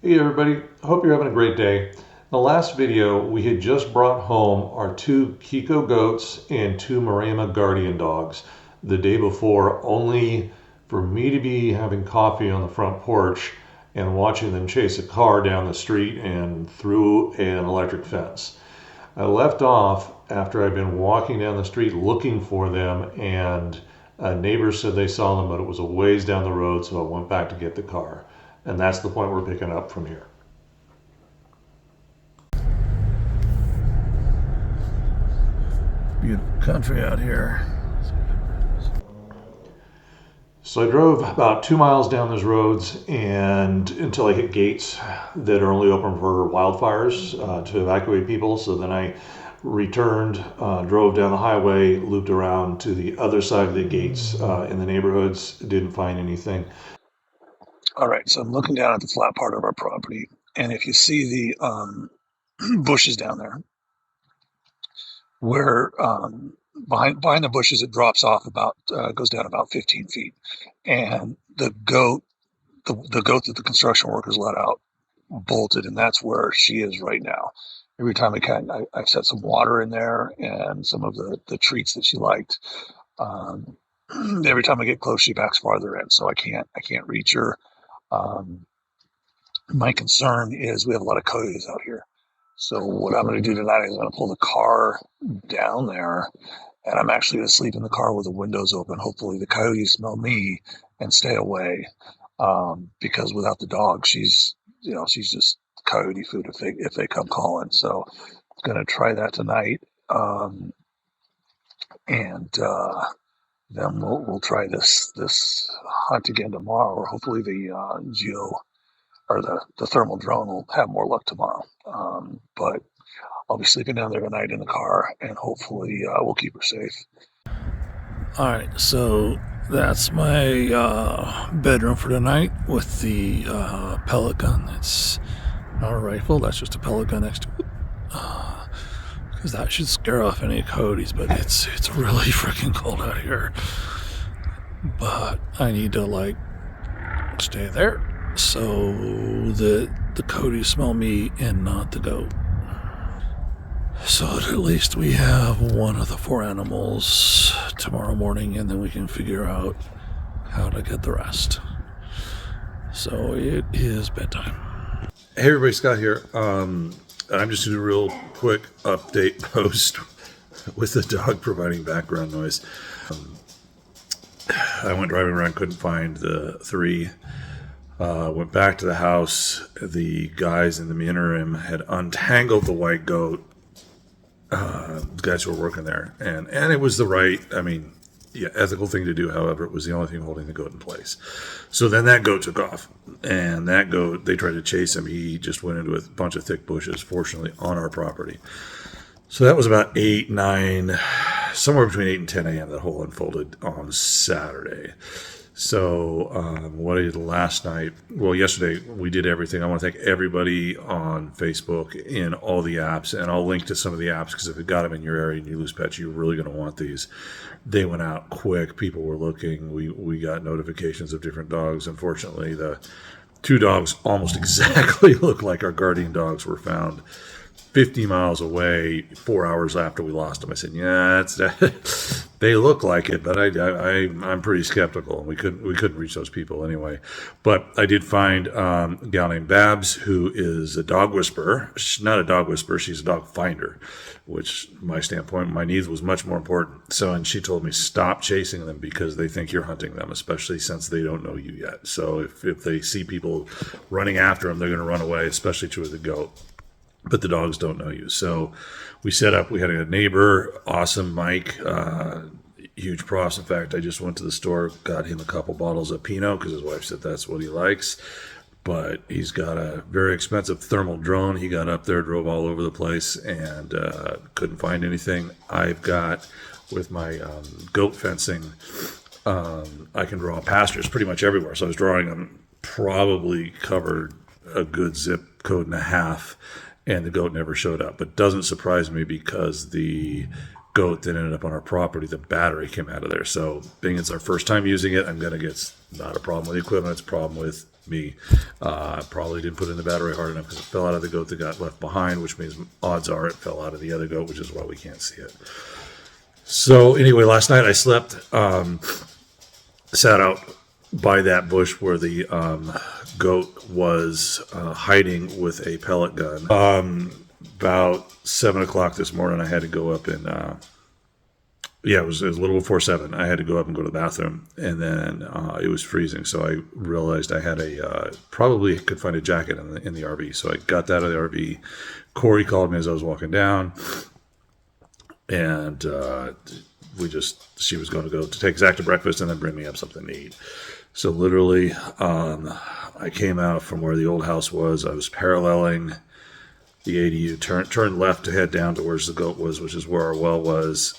Hey everybody, hope you're having a great day. In the last video, we had just brought home our two Kiko goats and two Maremma guardian dogs the day before, only for me to be having coffee on the front porch and watching them chase a car down the street and through an electric fence. I left off after I'd been walking down the street looking for them, and a neighbor said they saw them, but it was a ways down the road, so I went back to get the car. And that's the point we're picking up from here. Beautiful country out here. So I drove about 2 miles down those roads and until I hit gates that are only open for wildfires to evacuate people. So then I returned, drove down the highway, looped around to the other side of the gates in the neighborhoods, didn't find anything. All right, so I'm looking down at the flat part of our property, and if you see the bushes down there, where behind the bushes it drops off about goes down about 15 feet, and the goat that the construction workers let out bolted, and that's where she is right now. Every time I've set some water in there and some of the treats that she liked. Every time I get close, she backs farther in, so I can't reach her. My concern is we have a lot of coyotes out here. So what I'm going to do tonight is I'm going to pull the car down there, and I'm actually going to sleep in the car with the windows open. Hopefully the coyotes smell me and stay away, because without the dog, she's just coyote food if they come calling. So I'm going to try that tonight, and then we'll try this hunt again tomorrow, or hopefully the geo or the thermal drone will have more luck tomorrow. But I'll be sleeping down there tonight in the car, and hopefully we'll keep her safe. All right, so that's my bedroom for tonight with the pellet gun. It's not a rifle, that's just a pellet gun next to it. Because that should scare off any coyotes, but it's really freaking cold out here. But I need to stay there so that the coyotes smell me and not the goat. So at least we have one of the 4 animals tomorrow morning, and then we can figure out how to get the rest. So it is bedtime. Hey everybody, Scott here. I'm just doing a real quick update post with the dog providing background noise. I went driving around, couldn't find the 3. Went back to the house. The guys in the interim had untangled the white goat. The guys who were working there, and it was the right, ethical thing to do. However, it was the only thing holding the goat in place. So then that goat took off, and that goat, they tried to chase him. He just went into a bunch of thick bushes, fortunately on our property. So that was about 8, 9, somewhere between 8 and 10 a.m. that whole unfolded on Saturday. So what I did last night, yesterday, we did everything. I want to thank everybody on Facebook in all the apps, and I'll link to some of the apps, because if you got them in your area and you lose pets, you're really going to want these. They went out quick. People were looking. We got notifications of different dogs. Unfortunately, the 2 dogs almost exactly look like our guardian dogs were found 50 miles away 4 hours after we lost them. I said, yeah, they look like it, but I'm pretty skeptical. We couldn't reach those people anyway. But I did find a gal named Babs, who is a dog whisperer. She's not a dog whisperer, she's a dog finder, which, from my standpoint, my needs was much more important. And she told me, stop chasing them because they think you're hunting them, especially since they don't know you yet. So if they see people running after them, they're going to run away, especially to the goat. But the dogs don't know you. So we set up, we had a neighbor, awesome Mike, huge props. In fact, I just went to the store, got him a couple bottles of Pinot, because his wife said that's what he likes. But he's got a very expensive thermal drone. He got up there, drove all over the place, and couldn't find anything. I've got, with my goat fencing, I can draw pastures pretty much everywhere. So I was drawing them, probably covered a good zip code and a half, and the goat never showed up. But doesn't surprise me, because the goat that ended up on our property, the battery came out of there. So being it's our first time using it, I'm going to get, not a problem with the equipment, it's a problem with me. Probably didn't put in the battery hard enough because it fell out of the goat that got left behind, which means odds are it fell out of the other goat, which is why we can't see it. So anyway, last night I slept, sat out by that bush where the goat was hiding with a pellet gun. About 7 o'clock this morning, I had to go up and it was a little before 7. I had to go up and go to the bathroom, and then it was freezing. So I realized I had probably could find a jacket in the RV. So I got that out of the RV. Corey called me as I was walking down, and she was going to go to take Zach to breakfast and then bring me up something to eat. So literally, I came out from where the old house was. I was paralleling the ADU, turned left to head down to where the goat was, which is where our well was.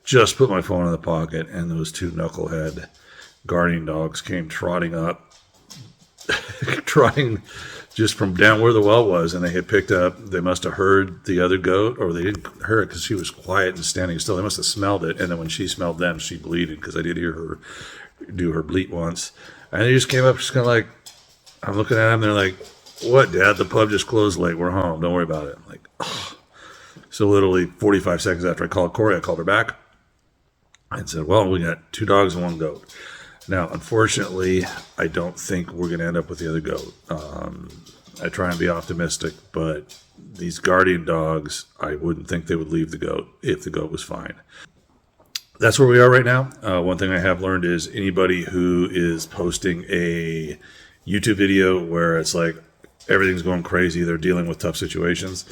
Just put my phone in the pocket, and those two knucklehead guardian dogs came trotting up, trotting just from down where the well was, and they had picked up. They must have heard the other goat, or they didn't hear it because she was quiet and standing still. They must have smelled it, and then when she smelled them, she bleated because I did hear her do her bleat once. And they just came up, just kind of like, I'm looking at them, they're like, "What, Dad? The pub just closed late. We're home. Don't worry about it." I'm like, oh. So literally 45 seconds after I called Corey, I called her back and said, "Well, we got 2 dogs and 1 goat." Now, unfortunately, I don't think we're going to end up with the other goat. I try and be optimistic, but these guardian dogs, I wouldn't think they would leave the goat if the goat was fine. That's where we are right now. One thing I have learned is anybody who is posting a YouTube video where it's like everything's going crazy, they're dealing with tough situations,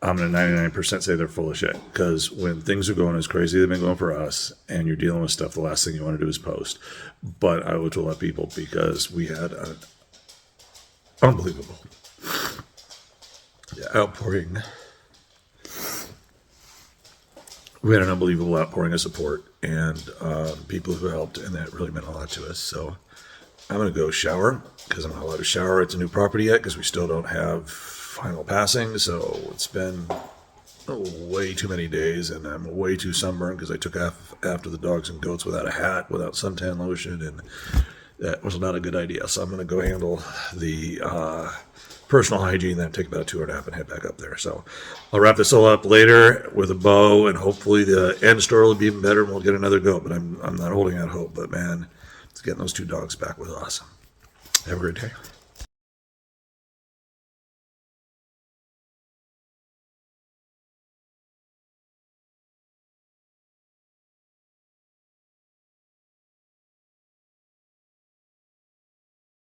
I'm going to 99% say they're full of shit. Because when things are going as crazy they've been going for us, and you're dealing with stuff, the last thing you want to do is post. But I owe it to a lot of people because we had an unbelievable outpouring. We had an unbelievable outpouring of support and people who helped, and that really meant a lot to us. So I'm going to go shower because I'm not allowed to shower at the new property yet because we still don't have final passing. So it's been way too many days, and I'm way too sunburned because I took after the dogs and goats without a hat, without suntan lotion, and that was not a good idea. So I'm going to go handle the personal hygiene, then take about a 2.5 hour and head back up there. So I'll wrap this all up later with a bow, and hopefully the end story will be even better and we'll get another goat. But I'm not holding out hope. But man, getting those 2 dogs back was awesome. Have a great day.